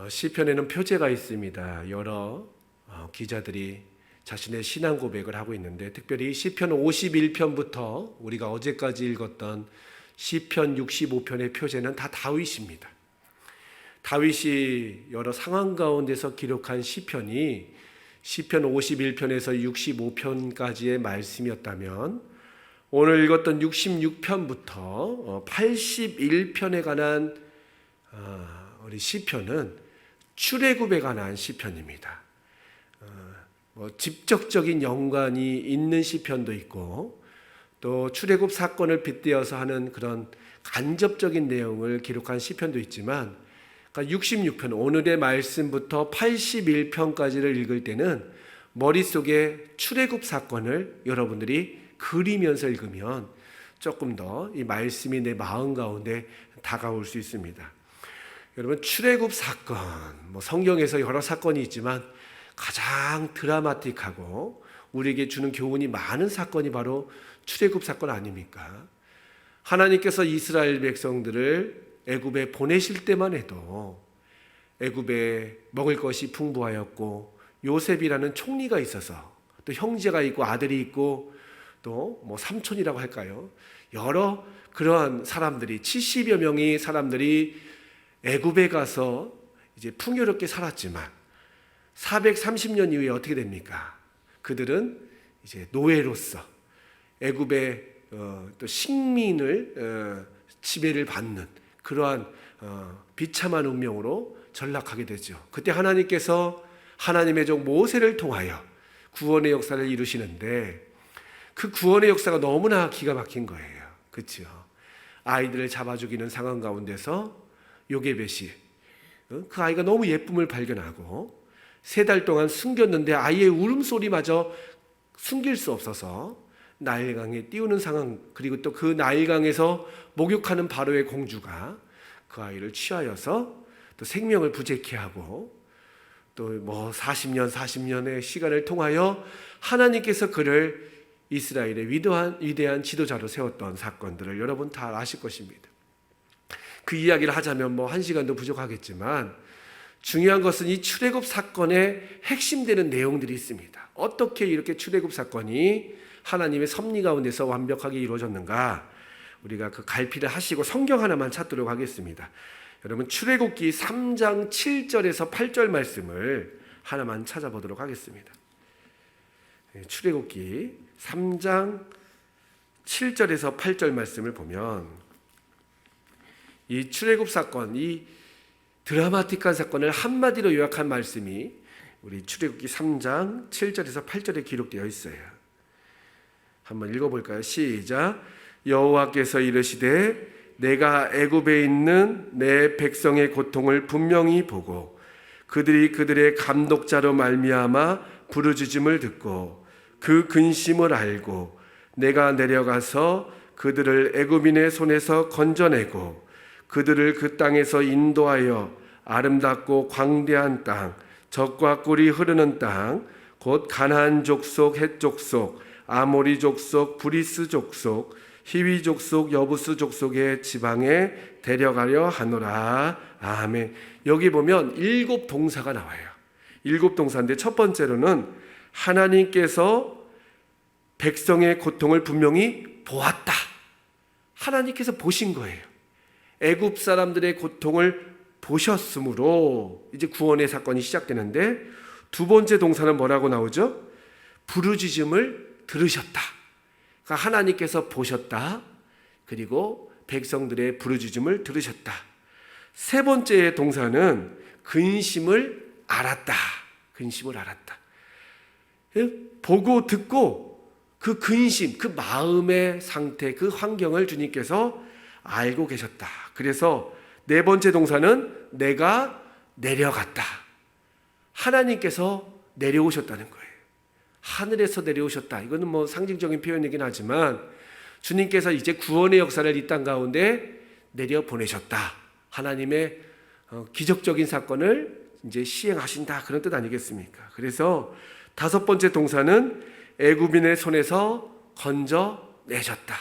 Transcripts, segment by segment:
시편에는 표제가 있습니다. 여러 기자들이 자신의 신앙 고백을 하고 있는데, 특별히 시편 51편부터 우리가 어제까지 읽었던 시편 65편의 표제는 다 다윗입니다. 다윗이 여러 상황 가운데서 기록한 시편이 시편 51편에서 65편까지의 말씀이었다면, 오늘 읽었던 66편부터 81편에 관한 우리 시편은 출애굽에 관한 시편입니다. 직접적인 연관이 있는 시편도 있고, 또 출애굽 사건을 빗대어서 하는 그런 간접적인 내용을 기록한 시편도 있지만, 그러니까 66편 오늘의 말씀부터 81편까지를 읽을 때는 머릿속에 출애굽 사건을 여러분들이 그리면서 읽으면 조금 더 이 말씀이 내 마음 가운데 다가올 수 있습니다. 여러분, 출애굽 사건, 성경에서 여러 사건이 있지만 가장 드라마틱하고 우리에게 주는 교훈이 많은 사건이 바로 출애굽 사건 아닙니까? 하나님께서 이스라엘 백성들을 애굽에 보내실 때만 해도 애굽에 먹을 것이 풍부하였고, 요셉이라는 총리가 있어서, 또 형제가 있고 아들이 있고, 또 삼촌이라고 할까요? 여러 그러한 사람들이 70여 명의 사람들이 애굽에 가서 이제 풍요롭게 살았지만 430년 이후에 어떻게 됩니까? 그들은 이제 노예로서 애굽의 또 식민을 지배를 받는 그러한 비참한 운명으로 전락하게 되죠. 그때 하나님께서 하나님의 종 모세를 통하여 구원의 역사를 이루시는데, 그 구원의 역사가 너무나 기가 막힌 거예요. 그렇죠? 아이들을 잡아 죽이는 상황 가운데서 요게벳이 그 아이가 너무 예쁨을 발견하고 3달 동안 숨겼는데 아이의 울음소리마저 숨길 수 없어서 나일강에 띄우는 상황, 그리고 또 그 나일강에서 목욕하는 바로의 공주가 그 아이를 취하여서 또 생명을 부재케 하고, 또 40년의 시간을 통하여 하나님께서 그를 이스라엘의 위대한 지도자로 세웠던 사건들을 여러분 다 아실 것입니다. 그 이야기를 하자면 1시간도 부족하겠지만, 중요한 것은 이 출애굽 사건의 핵심되는 내용들이 있습니다. 어떻게 이렇게 출애굽 사건이 하나님의 섭리 가운데서 완벽하게 이루어졌는가, 우리가 그 갈피를 하시고 성경 하나만 찾도록 하겠습니다. 여러분, 출애굽기 3장 7절에서 8절 말씀을 하나만 찾아보도록 하겠습니다. 출애굽기 3장 7절에서 8절 말씀을 보면, 이 출애굽 사건, 이 드라마틱한 사건을 한마디로 요약한 말씀이 우리 출애굽기 3장 7절에서 8절에 기록되어 있어요. 한번 읽어볼까요? 시작. 여호와께서 이르시되 내가 애굽에 있는 내 백성의 고통을 분명히 보고 그들이 그들의 감독자로 말미암아 부르짖음을 듣고 그 근심을 알고 내가 내려가서 그들을 애굽인의 손에서 건져내고 그들을 그 땅에서 인도하여 아름답고 광대한 땅, 젖과 꿀이 흐르는 땅, 곧 가나안 족속, 헷 족속, 아모리 족속, 브리스 족속, 히위 족속, 여부스 족속의 지방에 데려가려 하노라. 아멘. 여기 보면 7 동사가 나와요. 7 동사인데, 첫 번째로는 하나님께서 백성의 고통을 분명히 보았다. 하나님께서 보신 거예요. 애굽 사람들의 고통을 보셨으므로 이제 구원의 사건이 시작되는데, 두 번째 동사는 뭐라고 나오죠? 부르짖음을 들으셨다. 그러니까 하나님께서 보셨다. 그리고 백성들의 부르짖음을 들으셨다. 세 번째 동사는 근심을 알았다. 근심을 알았다. 보고 듣고 그 근심, 그 마음의 상태, 그 환경을 주님께서 알고 계셨다. 그래서 네 번째 동사는 내가 내려갔다. 하나님께서 내려오셨다는 거예요. 하늘에서 내려오셨다. 이거는 상징적인 표현이긴 하지만 주님께서 이제 구원의 역사를 이 땅 가운데 내려 보내셨다. 하나님의 기적적인 사건을 이제 시행하신다. 그런 뜻 아니겠습니까? 그래서 다섯 번째 동사는 애굽인의 손에서 건져내셨다.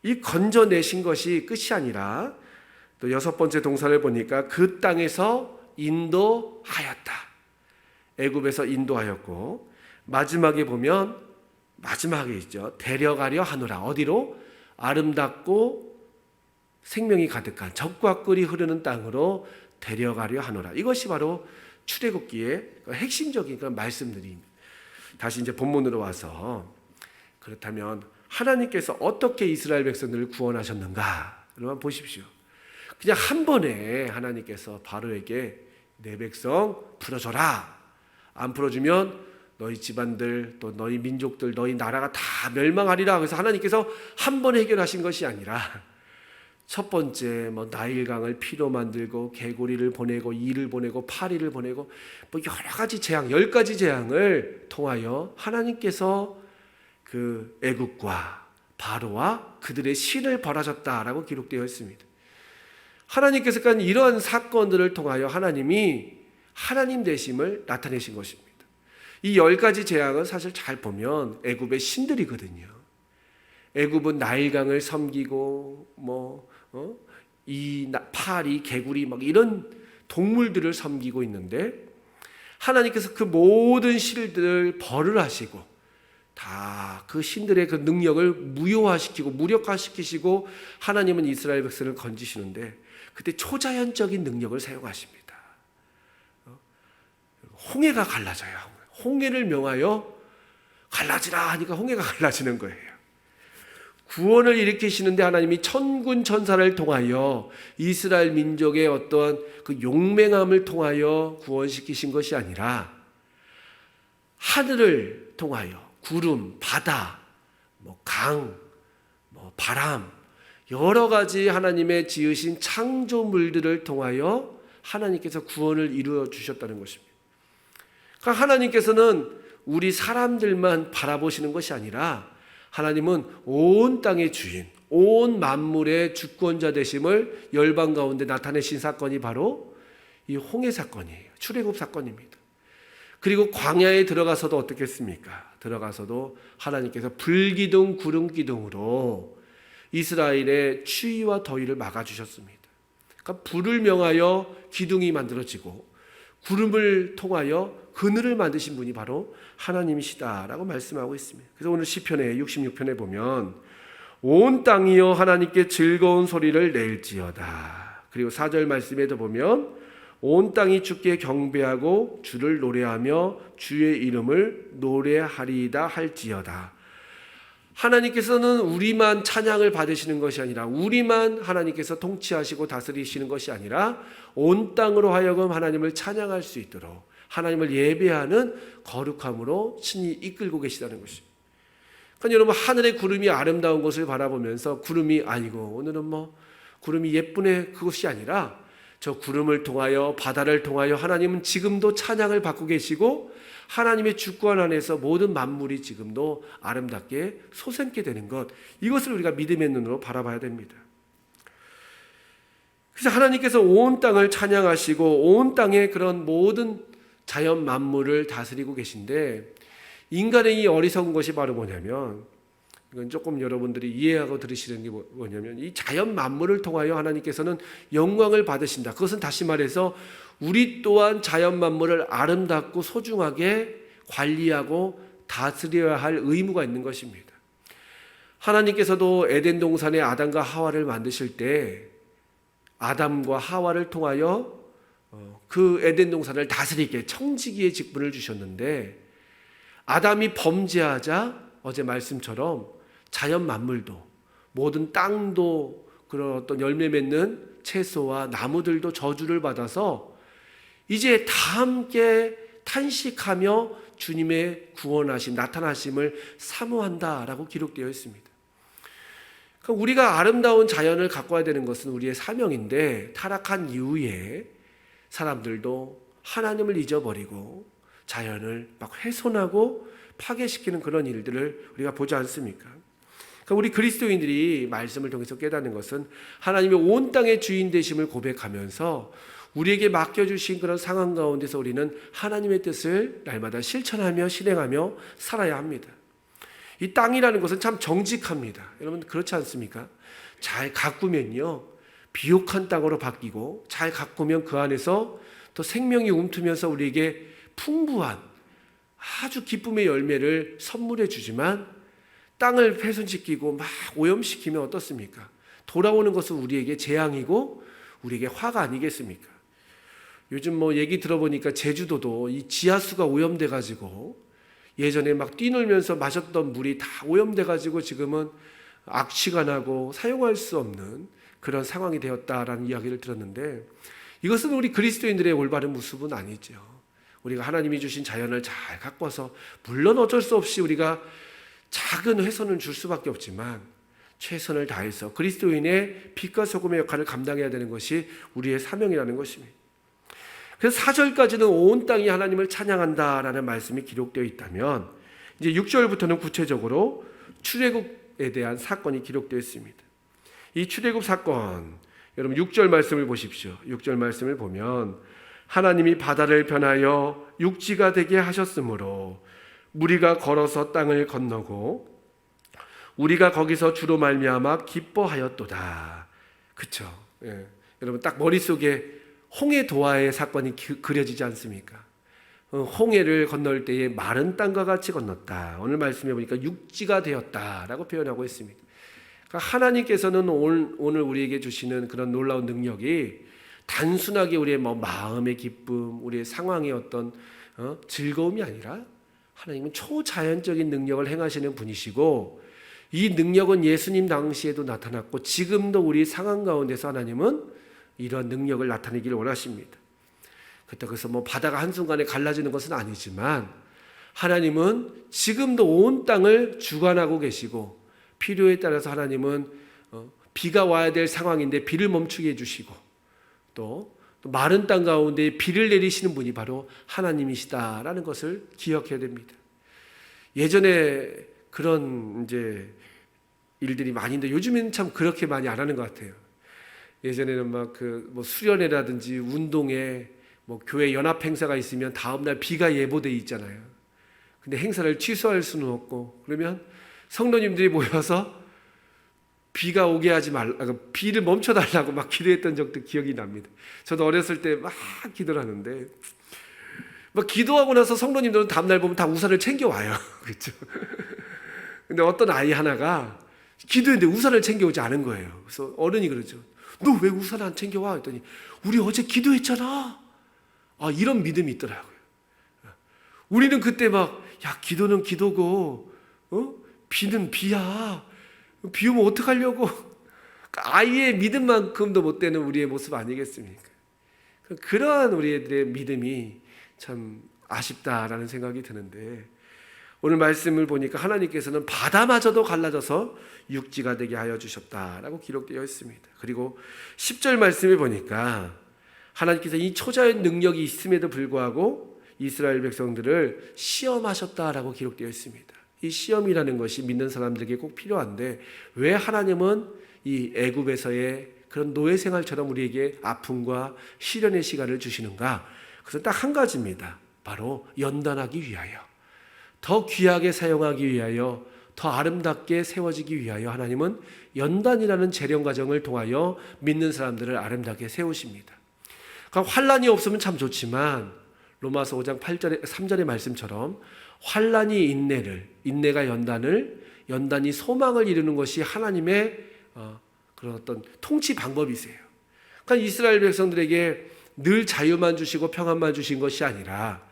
이 건져내신 것이 끝이 아니라 또 여섯 번째 동사를 보니까 그 땅에서 인도하였다. 애굽에서 인도하였고, 마지막에 보면 마지막에 있죠. 데려가려 하노라. 어디로? 아름답고 생명이 가득한 젖과 꿀이 흐르는 땅으로 데려가려 하노라. 이것이 바로 출애굽기의 핵심적인 그런 말씀들입니다. 다시 이제 본문으로 와서, 그렇다면 하나님께서 어떻게 이스라엘 백성들을 구원하셨는가? 여러분 보십시오. 그냥 한 번에 하나님께서 바로에게 내 백성 풀어줘라. 안 풀어주면 너희 집안들, 또 너희 민족들, 너희 나라가 다 멸망하리라. 그래서 하나님께서 한 번에 해결하신 것이 아니라, 첫 번째 나일강을 피로 만들고 개구리를 보내고 이를 보내고 파리를 보내고 여러 가지 재앙, 10가지 재앙을 통하여 하나님께서 그 애국과 바로와 그들의 신을 벌하셨다라고 기록되어 있습니다. 하나님께서 이러한 사건들을 통하여 하나님이 하나님 되심을 나타내신 것입니다. 이 10가지 재앙은 사실 잘 보면 애굽의 신들이거든요. 애굽은 나일강을 섬기고 이 파리, 개구리 이런 동물들을 섬기고 있는데, 하나님께서 그 모든 신들을 벌을 하시고 다 그 신들의 그 능력을 무효화시키고 무력화시키시고 하나님은 이스라엘 백성을 건지시는데, 그때 초자연적인 능력을 사용하십니다. 홍해가 갈라져요. 홍해를 명하여 갈라지라 하니까 홍해가 갈라지는 거예요. 구원을 일으키시는데 하나님이 천군 천사를 통하여 이스라엘 민족의 어떠한 그 용맹함을 통하여 구원시키신 것이 아니라, 하늘을 통하여 구름, 바다, 강, 바람, 여러 가지 하나님의 지으신 창조물들을 통하여 하나님께서 구원을 이루어 주셨다는 것입니다. 그러니까 하나님께서는 우리 사람들만 바라보시는 것이 아니라, 하나님은 온 땅의 주인, 온 만물의 주권자 되심을 열방 가운데 나타내신 사건이 바로 이 홍해 사건이에요. 출애굽 사건입니다. 그리고 광야에 들어가서도 어떻겠습니까? 들어가서도 하나님께서 불기둥 구름기둥으로 이스라엘의 추위와 더위를 막아주셨습니다. 그러니까 불을 명하여 기둥이 만들어지고 구름을 통하여 그늘을 만드신 분이 바로 하나님이시다라고 말씀하고 있습니다. 그래서 오늘 시편에 66편에 보면 온 땅이여 하나님께 즐거운 소리를 낼지어다. 그리고 4절 말씀에도 보면 온 땅이 주께 경배하고 주를 노래하며 주의 이름을 노래하리이다 할지어다. 하나님께서는 우리만 찬양을 받으시는 것이 아니라, 우리만 하나님께서 통치하시고 다스리시는 것이 아니라 온 땅으로 하여금 하나님을 찬양할 수 있도록 하나님을 예배하는 거룩함으로 친히 이끌고 계시다는 것입니다. 그러니까 여러분, 하늘의 구름이 아름다운 것을 바라보면서 구름이 아니고 오늘은 구름이 예쁘네, 그것이 아니라 저 구름을 통하여 바다를 통하여 하나님은 지금도 찬양을 받고 계시고 하나님의 주권 안에서 모든 만물이 지금도 아름답게 솟게 되는 것, 이것을 우리가 믿음의 눈으로 바라봐야 됩니다. 그래서 하나님께서 온 땅을 찬양하시고 온 땅의 그런 모든 자연 만물을 다스리고 계신데, 인간의 이 어리석은 것이 바로 뭐냐면, 이건 조금 여러분들이 이해하고 들으시는 게 뭐냐면, 이 자연 만물을 통하여 하나님께서는 영광을 받으신다. 그것은 다시 말해서 우리 또한 자연 만물을 아름답고 소중하게 관리하고 다스려야 할 의무가 있는 것입니다. 하나님께서도 에덴 동산에 아담과 하와를 만드실 때 아담과 하와를 통하여 그 에덴 동산을 다스리게 청지기의 직분을 주셨는데, 아담이 범죄하자 어제 말씀처럼 자연 만물도, 모든 땅도, 그런 어떤 열매 맺는 채소와 나무들도 저주를 받아서 이제 다 함께 탄식하며 주님의 구원하심, 나타나심을 사모한다라고 기록되어 있습니다. 그러니까 우리가 아름다운 자연을 가꿔야 되는 것은 우리의 사명인데, 타락한 이후에 사람들도 하나님을 잊어버리고 자연을 훼손하고 파괴시키는 그런 일들을 우리가 보지 않습니까? 그러니까 우리 그리스도인들이 말씀을 통해서 깨닫는 것은 하나님의 온 땅의 주인 되심을 고백하면서 우리에게 맡겨주신 그런 상황 가운데서 우리는 하나님의 뜻을 날마다 실천하며 실행하며 살아야 합니다. 이 땅이라는 것은 참 정직합니다. 여러분 그렇지 않습니까? 잘 가꾸면요, 비옥한 땅으로 바뀌고, 잘 가꾸면 그 안에서 또 생명이 움트면서 우리에게 풍부한 아주 기쁨의 열매를 선물해 주지만 땅을 훼손시키고 막 오염시키면 어떻습니까? 돌아오는 것은 우리에게 재앙이고 우리에게 화가 아니겠습니까? 요즘 뭐 얘기 들어보니까 제주도도 이 지하수가 오염돼 가지고 예전에 막 뛰놀면서 마셨던 물이 다 오염돼 가지고 지금은 악취가 나고 사용할 수 없는 그런 상황이 되었다라는 이야기를 들었는데, 이것은 우리 그리스도인들의 올바른 모습은 아니죠. 우리가 하나님이 주신 자연을 잘 가꿔서 물론 어쩔 수 없이 우리가 작은 훼손을 줄 수밖에 없지만 최선을 다해서 그리스도인의 빛과 소금의 역할을 감당해야 되는 것이 우리의 사명이라는 것입니다. 그래서 4절까지는 온 땅이 하나님을 찬양한다라는 말씀이 기록되어 있다면, 이제 6절부터는 구체적으로 출애굽에 대한 사건이 기록되어 있습니다. 이 출애굽 사건, 여러분 6절 말씀을 보십시오. 6절 말씀을 보면 하나님이 바다를 변하여 육지가 되게 하셨으므로 무리가 걸어서 땅을 건너고 우리가 거기서 주로 말미암아 기뻐하였도다. 그렇죠? 예. 여러분 딱 머릿속에 홍해 도하의 사건이 그려지지 않습니까? 홍해를 건널 때에 마른 땅과 같이 건넜다. 오늘 말씀해 보니까 육지가 되었다라고 표현하고 있습니다. 그러니까 하나님께서는 오늘 우리에게 주시는 그런 놀라운 능력이 단순하게 우리의 마음의 기쁨, 우리의 상황의 어떤 즐거움이 아니라 하나님은 초자연적인 능력을 행하시는 분이시고, 이 능력은 예수님 당시에도 나타났고 지금도 우리 상황 가운데서 하나님은 이런 능력을 나타내기를 원하십니다. 그래서 바다가 한순간에 갈라지는 것은 아니지만 하나님은 지금도 온 땅을 주관하고 계시고, 필요에 따라서 하나님은 비가 와야 될 상황인데 비를 멈추게 해주시고, 또 마른 땅 가운데 비를 내리시는 분이 바로 하나님이시다라는 것을 기억해야 됩니다. 예전에 그런 이제 일들이 많이 있는데 요즘에는 참 그렇게 많이 안 하는 것 같아요. 예전에는 막 수련회라든지 운동회, 교회 연합 행사가 있으면 다음날 비가 예보돼 있잖아요. 근데 행사를 취소할 수는 없고, 그러면 성도님들이 모여서 비가 오게 하지 말라, 비를 멈춰달라고 막 기도했던 적도 기억이 납니다. 저도 어렸을 때 막 기도를 하는데, 막 기도하고 나서 성도님들은 다음날 보면 다 우산을 챙겨와요. 그렇죠? 근데 어떤 아이 하나가 기도했는데 우산을 챙겨오지 않은 거예요. 그래서 어른이 그러죠. 너 왜 우산 안 챙겨와? 했더니 우리 어제 기도했잖아. 이런 믿음이 있더라고요. 우리는 그때 기도는 기도고, 비는 비야. 비 오면 어떡하려고. 아이의 믿음만큼도 못 되는 우리의 모습 아니겠습니까? 그러한 우리들의 믿음이 참 아쉽다라는 생각이 드는데, 오늘 말씀을 보니까 하나님께서는 바다마저도 갈라져서 육지가 되게 하여 주셨다라고 기록되어 있습니다. 그리고 10절 말씀을 보니까 하나님께서 이 초자연 능력이 있음에도 불구하고 이스라엘 백성들을 시험하셨다라고 기록되어 있습니다. 이 시험이라는 것이 믿는 사람들에게 꼭 필요한데, 왜 하나님은 이 애굽에서의 그런 노예 생활처럼 우리에게 아픔과 시련의 시간을 주시는가? 그것은 딱 한 가지입니다. 바로 연단하기 위하여, 더 귀하게 사용하기 위하여, 더 아름답게 세워지기 위하여 하나님은 연단이라는 재련 과정을 통하여 믿는 사람들을 아름답게 세우십니다. 그러니까 환난이 없으면 참 좋지만 로마서 5장 8절에 3절의 말씀처럼 환난이 인내가 연단이 소망을 이루는 것이 하나님의 그런 어떤 통치 방법이세요. 그러니까 이스라엘 백성들에게 늘 자유만 주시고 평안만 주신 것이 아니라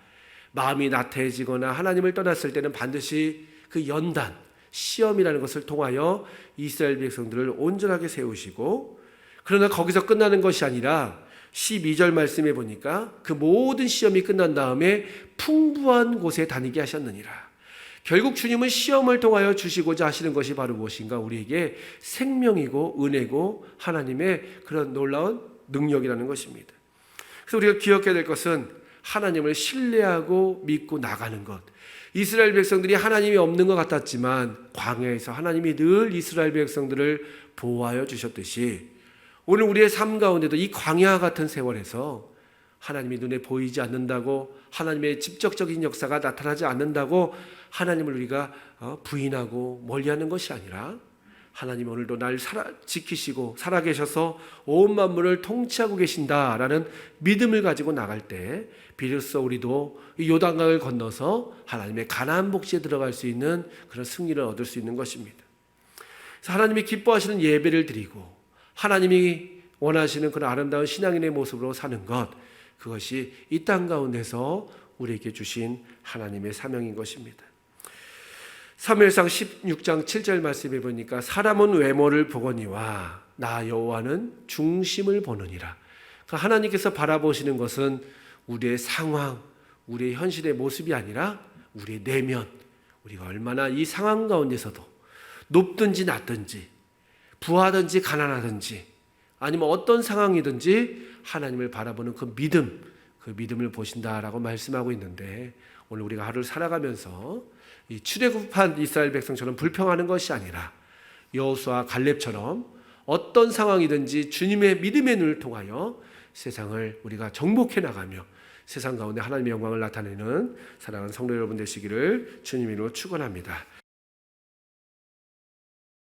마음이 나태해지거나 하나님을 떠났을 때는 반드시 그 연단, 시험이라는 것을 통하여 이스라엘 백성들을 온전하게 세우시고, 그러나 거기서 끝나는 것이 아니라 12절 말씀에 보니까 그 모든 시험이 끝난 다음에 풍부한 곳에 다니게 하셨느니라. 결국 주님은 시험을 통하여 주시고자 하시는 것이 바로 무엇인가? 우리에게 생명이고 은혜고 하나님의 그런 놀라운 능력이라는 것입니다. 그래서 우리가 기억해야 될 것은 하나님을 신뢰하고 믿고 나가는 것. 이스라엘 백성들이 하나님이 없는 것 같았지만 광야에서 하나님이 늘 이스라엘 백성들을 보호하여 주셨듯이, 오늘 우리의 삶 가운데도 이 광야 같은 세월에서 하나님이 눈에 보이지 않는다고, 하나님의 직접적인 역사가 나타나지 않는다고 하나님을 우리가 부인하고 멀리하는 것이 아니라 하나님 오늘도 날 지키시고 살아계셔서 온 만물을 통치하고 계신다라는 믿음을 가지고 나갈 때 비로소 우리도 이 요단강을 건너서 하나님의 가나안 복지에 들어갈 수 있는 그런 승리를 얻을 수 있는 것입니다. 그래서 하나님이 기뻐하시는 예배를 드리고 하나님이 원하시는 그런 아름다운 신앙인의 모습으로 사는 것, 그것이 이 땅 가운데서 우리에게 주신 하나님의 사명인 것입니다. 사무엘상 16장 7절 말씀해 보니까 사람은 외모를 보거니와 나 여호와는 중심을 보느니라. 그러니까 하나님께서 바라보시는 것은 우리의 상황, 우리의 현실의 모습이 아니라 우리의 내면, 우리가 얼마나 이 상황 가운데서도 높든지 낮든지 부하든지 가난하든지 아니면 어떤 상황이든지 하나님을 바라보는 그 믿음을 보신다라고 말씀하고 있는데, 오늘 우리가 하루를 살아가면서 이 출애굽한 이스라엘 백성처럼 불평하는 것이 아니라 여호수아 갈렙처럼 어떤 상황이든지 주님의 믿음의 눈을 통하여 세상을 우리가 정복해 나가며 세상 가운데 하나님의 영광을 나타내는 사랑하는 성도 여러분 되시기를 주님 이름으로 축원합니다.